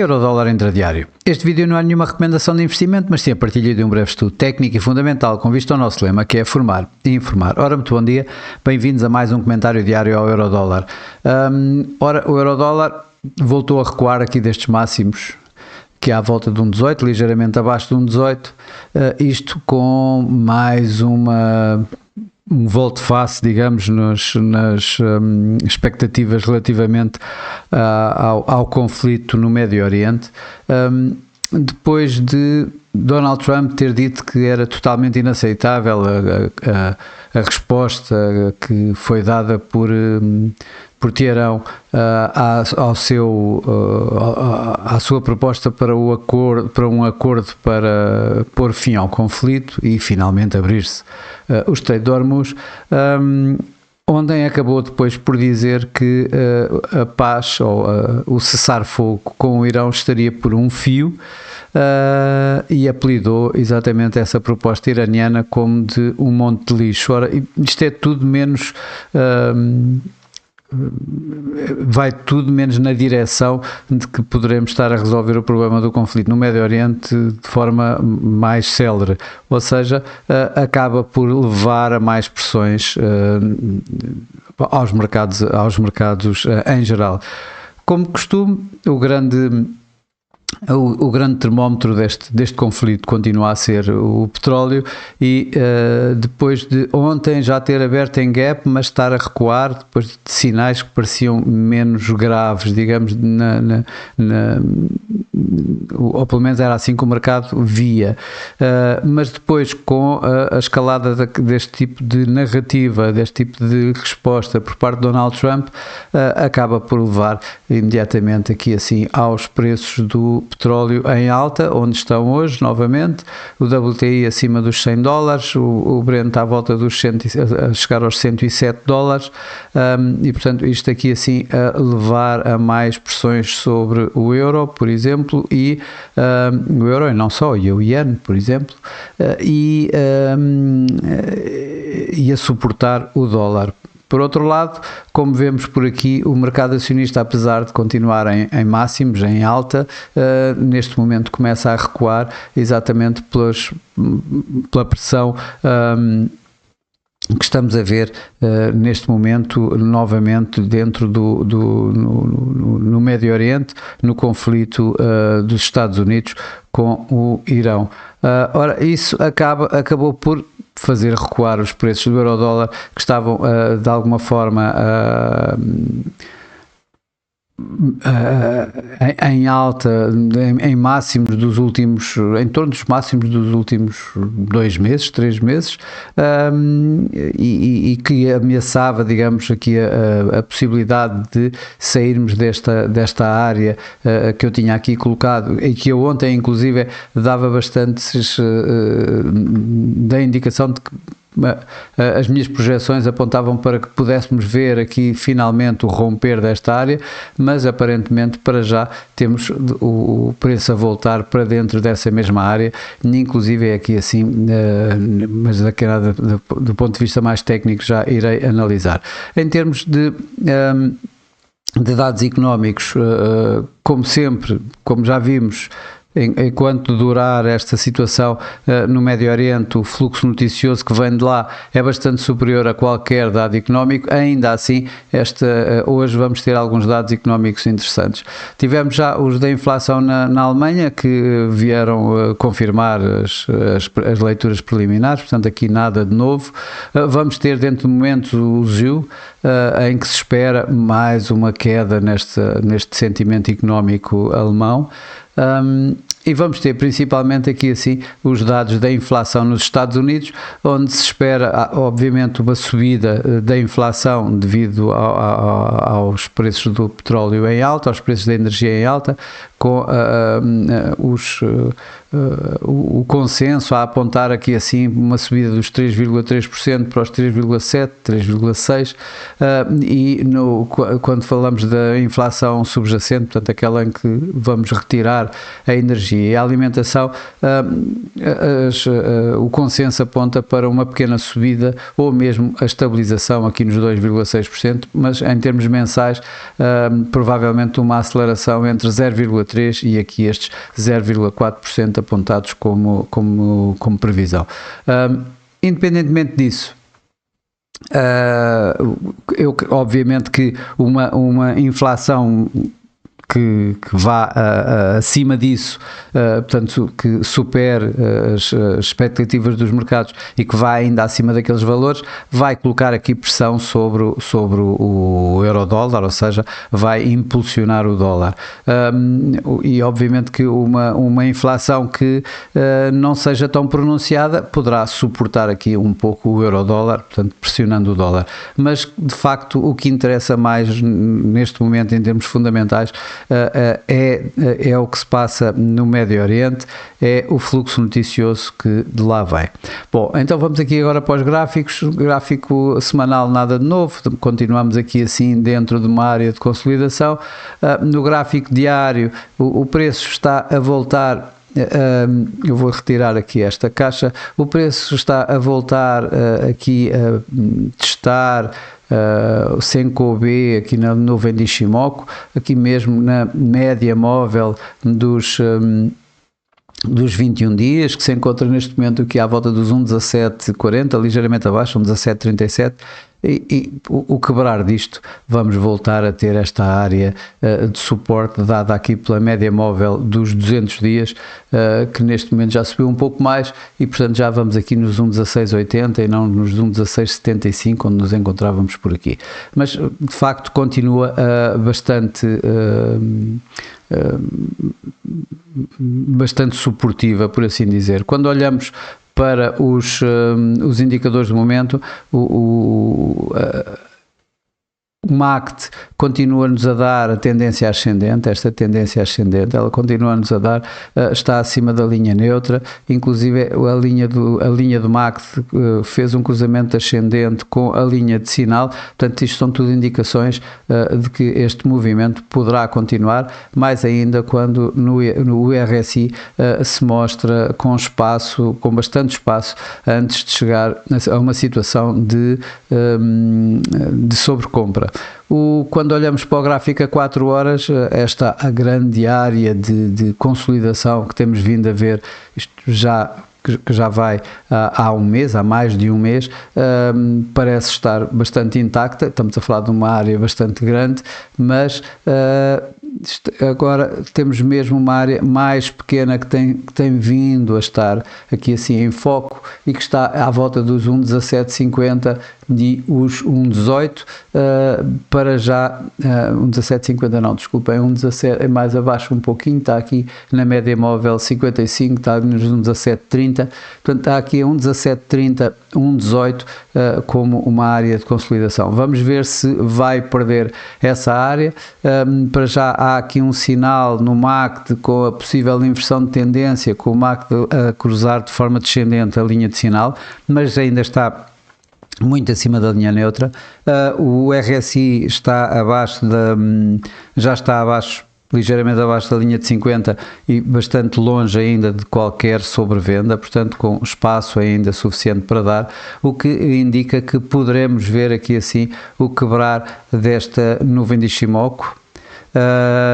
Eurodólar intradiário. Este vídeo não é nenhuma recomendação de investimento, mas sim a partilha de um breve estudo técnico e fundamental com vista ao nosso lema, que é formar e informar. Ora, muito bom dia, bem-vindos a mais um comentário diário ao Eurodólar. Ora, o Eurodólar voltou a recuar aqui destes máximos, que é à volta de um 18, ligeiramente abaixo de um 18, isto com mais um volte-face, digamos, nas expectativas relativamente ao conflito no Médio Oriente, depois de Donald Trump ter dito que era totalmente inaceitável a resposta que foi dada por Teherão à sua proposta para um acordo para pôr fim ao conflito e finalmente abrir-se o Estreito de Hormuz. Ontem acabou depois por dizer que a paz ou o cessar-fogo com o Irão estaria por um fio, e apelidou exatamente essa proposta iraniana como de um monte de lixo. Ora, isto é tudo menos... vai tudo menos na direção de que poderemos estar a resolver o problema do conflito no Médio Oriente de forma mais célere, ou seja, acaba por levar a mais pressões aos mercados em geral. Como de costume, o grande termómetro deste conflito continua a ser o petróleo e depois de ontem já ter aberto em gap, mas estar a recuar, depois de sinais que pareciam menos graves, digamos, ou pelo menos era assim que o mercado via, mas depois com a escalada deste tipo de narrativa, deste tipo de resposta por parte de Donald Trump, acaba por levar imediatamente aqui assim aos preços do petróleo em alta, onde estão hoje novamente, o WTI acima dos $100, o Brent à volta dos a chegar aos $107, e portanto isto aqui assim a levar a mais pressões sobre o euro, por exemplo, e o euro e não só, e o iene, por exemplo, e a suportar o dólar. Por outro lado, como vemos por aqui, o mercado acionista, apesar de continuar em máximos, em alta, neste momento começa a recuar exatamente pela pressão que estamos a ver neste momento novamente dentro no Médio Oriente, no conflito dos Estados Unidos com o Irão. Ora, isso acabou por fazer recuar os preços do euro-dólar, que estavam de alguma forma em alta, em máximos dos últimos, em torno dos máximos dos últimos 2 meses, 3 meses, e que ameaçava, digamos, aqui a possibilidade de sairmos desta área que eu tinha aqui colocado e que eu ontem inclusive dava bastantes da indicação de que as minhas projeções apontavam para que pudéssemos ver aqui finalmente o romper desta área, mas aparentemente para já temos o preço a voltar para dentro dessa mesma área, inclusive é aqui assim, mas daqui a nada, do ponto de vista mais técnico já irei analisar. Em termos de dados económicos, como sempre, como já vimos, enquanto durar esta situação no Médio Oriente, o fluxo noticioso que vem de lá é bastante superior a qualquer dado económico. Ainda assim, hoje vamos ter alguns dados económicos interessantes. Tivemos já os da inflação na Alemanha, que vieram confirmar as leituras preliminares, portanto aqui nada de novo. Vamos ter dentro de momentos o ZEW, em que se espera mais uma queda neste sentimento económico alemão. E vamos ter principalmente aqui assim os dados da inflação nos Estados Unidos, onde se espera obviamente uma subida da inflação devido aos preços do petróleo em alta, aos preços da energia em alta, com o consenso a apontar aqui assim uma subida dos 3,3% para os 3,7%, 3,6%, e quando falamos da inflação subjacente, portanto aquela em que vamos retirar a energia e a alimentação, o consenso aponta para uma pequena subida ou mesmo a estabilização aqui nos 2,6%, mas em termos mensais provavelmente uma aceleração entre 0,3% 0,3% e aqui estes 0,4% apontados como previsão. Independentemente disso, obviamente que uma inflação que vá acima disso, portanto, que supere as expectativas dos mercados e que vá ainda acima daqueles valores, vai colocar aqui pressão sobre o euro-dólar, ou seja, vai impulsionar o dólar. E obviamente que uma inflação que não seja tão pronunciada poderá suportar aqui um pouco o euro-dólar, portanto, pressionando o dólar. Mas, de facto, o que interessa mais neste momento, em termos fundamentais, é o que se passa no Médio Oriente, é o fluxo noticioso que de lá vai. Bom, então vamos aqui agora para os gráficos. Gráfico semanal, nada de novo, continuamos aqui assim dentro de uma área de consolidação. No gráfico diário, o preço está a voltar. Eu vou retirar aqui esta caixa. O preço está a voltar aqui a testar o Senko B aqui no Vendi Shimoku, aqui mesmo na média móvel dos 21 dias, que se encontra neste momento aqui à volta dos 1,1740, ligeiramente abaixo, 1,1737, e o quebrar disto, vamos voltar a ter esta área de suporte dada aqui pela média móvel dos 200 dias, que neste momento já subiu um pouco mais e portanto já vamos aqui nos 1,1680 e não nos 1,1675 onde nos encontrávamos por aqui. Mas de facto continua bastante suportiva, por assim dizer. Quando olhamos para os indicadores do momento, o MACD continua-nos a dar a tendência ascendente, esta tendência ascendente, ela continua-nos a dar, está acima da linha neutra, inclusive a linha do MACD fez um cruzamento ascendente com a linha de sinal, portanto isto são tudo indicações de que este movimento poderá continuar, mais ainda quando no RSI se mostra com espaço, com bastante espaço, antes de chegar a uma situação de sobrecompra. Quando olhamos para o gráfico a 4 horas, esta a grande área de consolidação que temos vindo a ver, isto que já vai há um mês, há mais de um mês, parece estar bastante intacta. Estamos a falar de uma área bastante grande, mas agora temos mesmo uma área mais pequena que tem vindo a estar aqui assim em foco e que está à volta dos 1,1750 e os 1,18 para já, 1,1750 não, desculpem, 1,17 é mais abaixo um pouquinho, está aqui na média móvel 55, está nos 1,1730, portanto está aqui a 1,1730, 1,18 como uma área de consolidação. Vamos ver se vai perder essa área. Para já há aqui um sinal no MACD com a possível inversão de tendência, com o MACD a cruzar de forma descendente a linha de sinal, mas ainda está muito acima da linha neutra. O RSI está abaixo já está abaixo, ligeiramente abaixo da linha de 50 e bastante longe ainda de qualquer sobrevenda, portanto com espaço ainda suficiente para dar, o que indica que poderemos ver aqui assim o quebrar desta nuvem de Shimoku.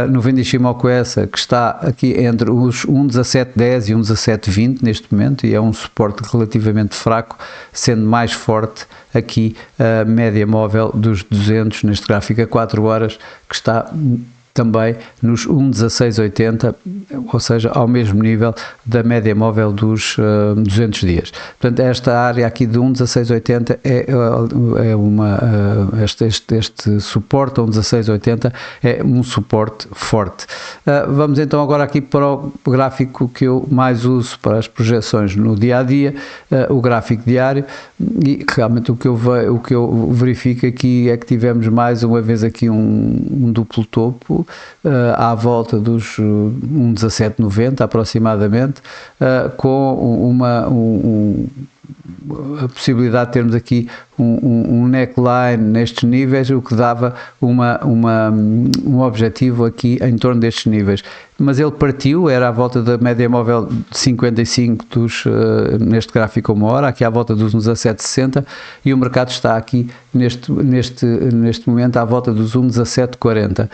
Nuvem de Shimoku essa que está aqui entre os 1,1710 e 1,1720 neste momento, e é um suporte relativamente fraco, sendo mais forte aqui a média móvel dos 200 neste gráfico a 4 horas, que está também nos 1,1680, ou seja, ao mesmo nível da média móvel dos 200 dias. Portanto, esta área aqui de 1,1680 este suporte a 1,1680 é um suporte forte. Vamos então agora aqui para o gráfico que eu mais uso para as projeções no dia-a-dia, o gráfico diário, e realmente o que eu verifico aqui é que tivemos mais uma vez aqui um duplo topo, à volta dos 1,1790 aproximadamente, com a possibilidade de termos aqui um neckline nestes níveis, o que dava um objetivo aqui em torno destes níveis. Mas ele partiu, era à volta da média móvel de 55 neste gráfico a uma hora, aqui à volta dos 1,1760, e o mercado está aqui neste momento à volta dos 1,1740.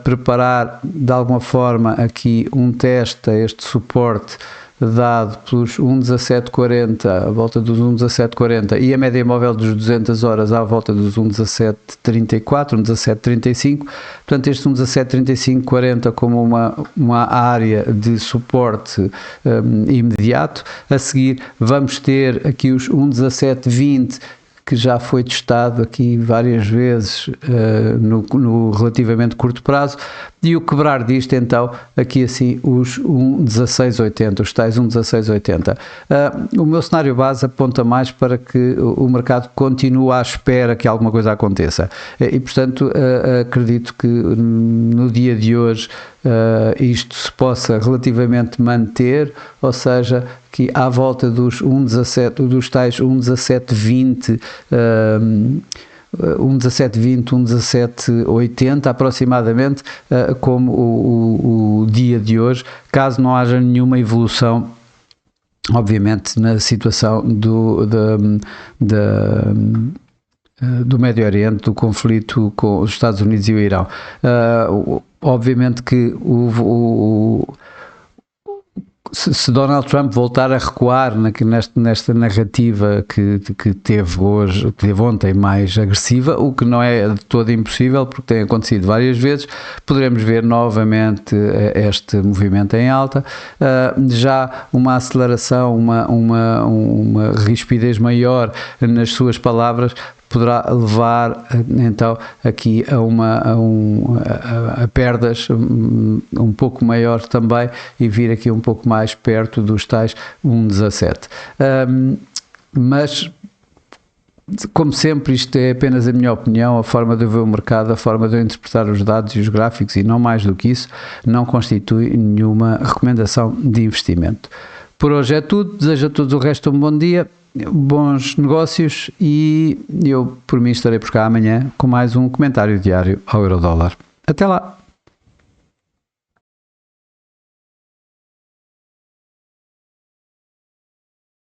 Preparar de alguma forma aqui um teste a este suporte dado pelos 1,1740, à volta dos 1,1740, e a média móvel dos 200 horas à volta dos 1,1734, 1,1735, portanto este 1,1735-40 como uma área de suporte imediato. A seguir vamos ter aqui os 1,1720, que já foi testado aqui várias vezes no relativamente curto prazo, e o quebrar disto então aqui assim os 1,1680, os tais 1,1680. O meu cenário base aponta mais para que o mercado continue à espera que alguma coisa aconteça, e portanto acredito que no dia de hoje isto se possa relativamente manter, ou seja, que à volta dos 1,17, dos tais 1,1720, 1,1720, 1,1780 aproximadamente, como o dia de hoje, caso não haja nenhuma evolução, obviamente, na situação do Médio Oriente, do conflito com os Estados Unidos e o Irão. Obviamente que se Donald Trump voltar a recuar nesta narrativa que teve hoje, que teve ontem, mais agressiva, o que não é de todo impossível, porque tem acontecido várias vezes, poderemos ver novamente este movimento em alta, já uma aceleração, uma rispidez maior nas suas palavras, poderá levar então aqui a perdas um pouco maior também, e vir aqui um pouco mais perto dos tais 1,17. Mas, como sempre, isto é apenas a minha opinião, a forma de eu ver o mercado, a forma de eu interpretar os dados e os gráficos, e não mais do que isso, não constitui nenhuma recomendação de investimento. Por hoje é tudo, desejo a todos o resto um bom dia, bons negócios, e eu por mim estarei por cá amanhã com mais um comentário diário ao Eurodólar. Até lá!